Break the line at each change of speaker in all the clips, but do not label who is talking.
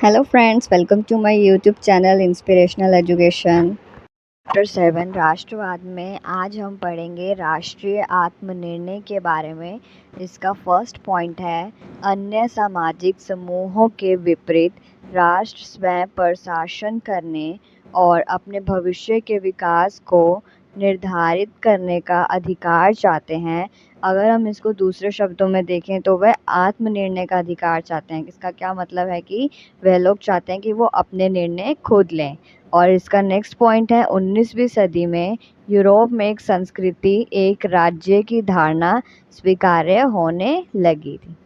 Hello friends, welcome to my YouTube channel inspirational education. Chapter 7 राष्ट्रवाद में आज हम पढ़ेंगे राष्ट्रीय आत्मनिर्णय के बारे में। इसका फर्स्ट पॉइंट है अन्य सामाजिक समूहों के विपरीत राष्ट्र स्वयं प्रशासन करने और अपने भविष्य के विकास को निर्धारित करने का अधिकार चाहते हैं। अगर हम इसको दूसरे शब्दों में देखें तो वह आत्मनिर्णय का अधिकार चाहते हैं। इसका क्या मतलब है कि वह लोग चाहते हैं कि वो अपने निर्णय खुद लें। और इसका नेक्स्ट पॉइंट है 19वीं सदी में यूरोप में एक संस्कृति एक राज्य की धारणा स्वीकार्य होने लगी थी।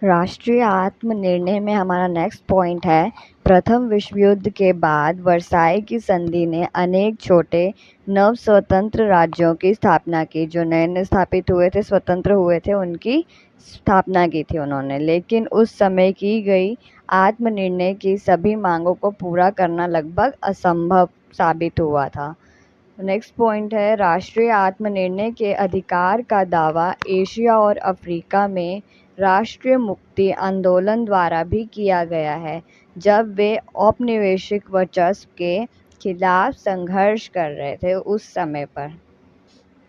राष्ट्रीय आत्मनिर्णय में हमारा नेक्स्ट पॉइंट है प्रथम विश्व युद्ध के बाद वर्साई की संधि ने अनेक छोटे नव स्वतंत्र राज्यों की स्थापना की। जो नए नए स्थापित हुए थे, स्वतंत्र हुए थे, उनकी स्थापना की थी उन्होंने। लेकिन उस समय की गई आत्मनिर्णय की सभी मांगों को पूरा करना लगभग असंभव साबित हुआ था। नेक्स्ट पॉइंट है राष्ट्रीय आत्मनिर्णय के अधिकार का दावा एशिया और अफ्रीका में राष्ट्रीय मुक्ति आंदोलन द्वारा भी किया गया है, जब वे औपनिवेशिक वर्चस्व के खिलाफ संघर्ष कर रहे थे उस समय पर।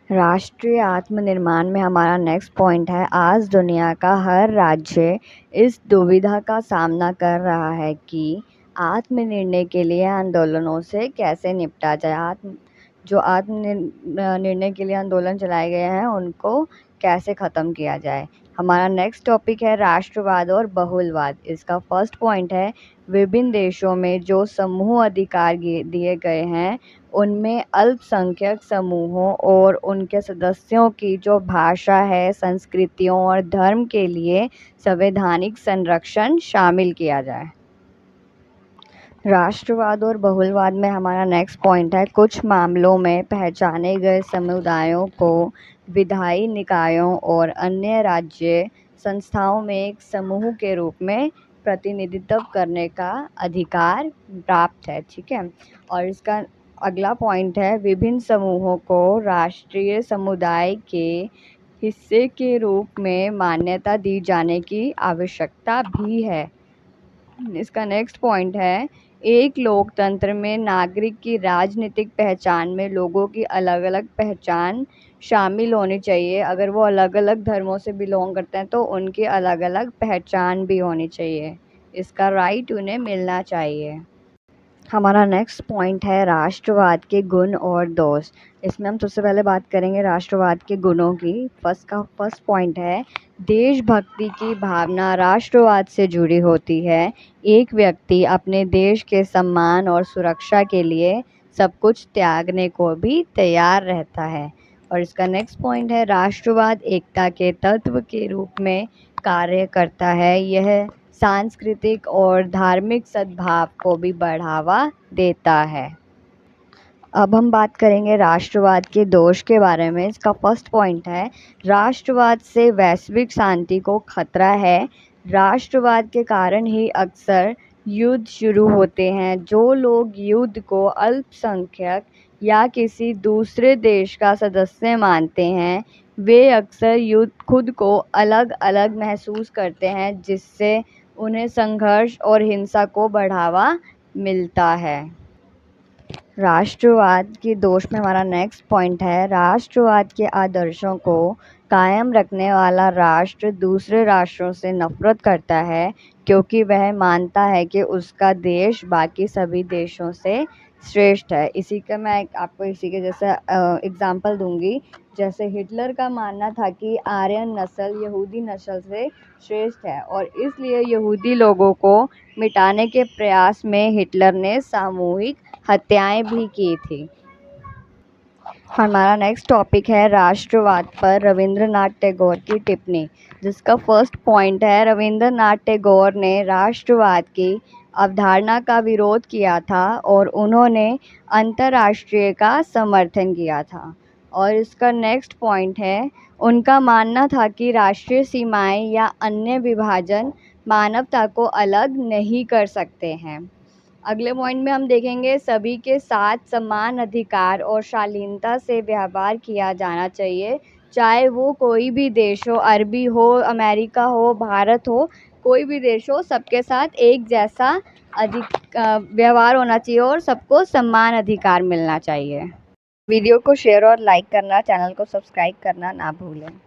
राष्ट्रीय आत्मनिर्माण में हमारा नेक्स्ट पॉइंट है आज दुनिया का हर राज्य इस दुविधा का सामना कर रहा है कि आत्मनिर्णय के लिए आंदोलनों से कैसे निपटा जाए। जो निर्णय के लिए आंदोलन चलाए गए हैं उनको कैसे ख़त्म किया जाए। हमारा नेक्स्ट टॉपिक है राष्ट्रवाद और बहुलवाद। इसका फर्स्ट पॉइंट है विभिन्न देशों में जो समूह अधिकार दिए गए हैं उनमें अल्पसंख्यक समूहों और उनके सदस्यों की जो भाषा है, संस्कृतियों और धर्म के लिए संवैधानिक संरक्षण शामिल किया जाए। राष्ट्रवाद और बहुलवाद में हमारा नेक्स्ट पॉइंट है कुछ मामलों में पहचाने गए समुदायों को विधायी निकायों और अन्य राज्य संस्थाओं में एक समूह के रूप में प्रतिनिधित्व करने का अधिकार प्राप्त है। ठीक है। और इसका अगला पॉइंट है विभिन्न समूहों को राष्ट्रीय समुदाय के हिस्से के रूप में मान्यता दी जाने की आवश्यकता भी है। इसका नेक्स्ट पॉइंट है एक लोकतंत्र में नागरिक की राजनीतिक पहचान में लोगों की अलग अलग पहचान शामिल होनी चाहिए। अगर वो अलग अलग धर्मों से बिलोंग करते हैं तो उनकी अलग अलग पहचान भी होनी चाहिए। इसका राइट उन्हें मिलना चाहिए। हमारा नेक्स्ट पॉइंट है राष्ट्रवाद के गुण और दोष। इसमें हम सबसे पहले बात करेंगे राष्ट्रवाद के गुणों की। फर्स्ट पॉइंट है देशभक्ति की भावना राष्ट्रवाद से जुड़ी होती है। एक व्यक्ति अपने देश के सम्मान और सुरक्षा के लिए सब कुछ त्यागने को भी तैयार रहता है। और इसका नेक्स्ट पॉइंट है राष्ट्रवाद एकता के तत्व के रूप में कार्य करता है। यह सांस्कृतिक और धार्मिक सद्भाव को भी बढ़ावा देता है। अब हम बात करेंगे राष्ट्रवाद के दोष के बारे में। इसका फर्स्ट पॉइंट है राष्ट्रवाद से वैश्विक शांति को खतरा है। राष्ट्रवाद के कारण ही अक्सर युद्ध शुरू होते हैं। जो लोग युद्ध को अल्पसंख्यक या किसी दूसरे देश का सदस्य मानते हैं वे अक्सर युद्ध खुद को अलग अलग महसूस करते हैं, जिससे उन्हें संघर्ष और हिंसा को बढ़ावा मिलता है। राष्ट्रवाद के दोष में हमारा नेक्स्ट पॉइंट है राष्ट्रवाद के आदर्शों को कायम रखने वाला राष्ट्र दूसरे राष्ट्रों से नफरत करता है, क्योंकि वह मानता है कि उसका देश बाकी सभी देशों से श्रेष्ठ है। इसी का मैं आपको इसी के जैसा एग्जांपल दूंगी। जैसे हिटलर का मानना था कि आर्यन नस्ल यहूदी नस्ल से श्रेष्ठ है और इसलिए यहूदी लोगों को मिटाने के प्रयास में हिटलर ने सामूहिक हत्याएं भी की थी। हमारा नेक्स्ट टॉपिक है राष्ट्रवाद पर रविंद्रनाथ टैगोर की टिप्पणी। जिसका फर्स्ट पॉइंट है रविंद्रनाथ टैगोर ने राष्ट्रवाद की अवधारणा का विरोध किया था और उन्होंने अंतर्राष्ट्रीय का समर्थन किया था। और इसका नेक्स्ट पॉइंट है उनका मानना था कि राष्ट्रीय सीमाएं या अन्य विभाजन मानवता को अलग नहीं कर सकते हैं। अगले पॉइंट में हम देखेंगे सभी के साथ समान अधिकार और शालीनता से व्यवहार किया जाना चाहिए, चाहे वो कोई भी देश हो, अरबी हो, अमेरिका हो, भारत हो, कोई भी देश हो, सबके साथ एक जैसा व्यवहार होना चाहिए और सबको समान अधिकार मिलना चाहिए। वीडियो को शेयर और लाइक करना, चैनल को सब्सक्राइब करना ना भूलें।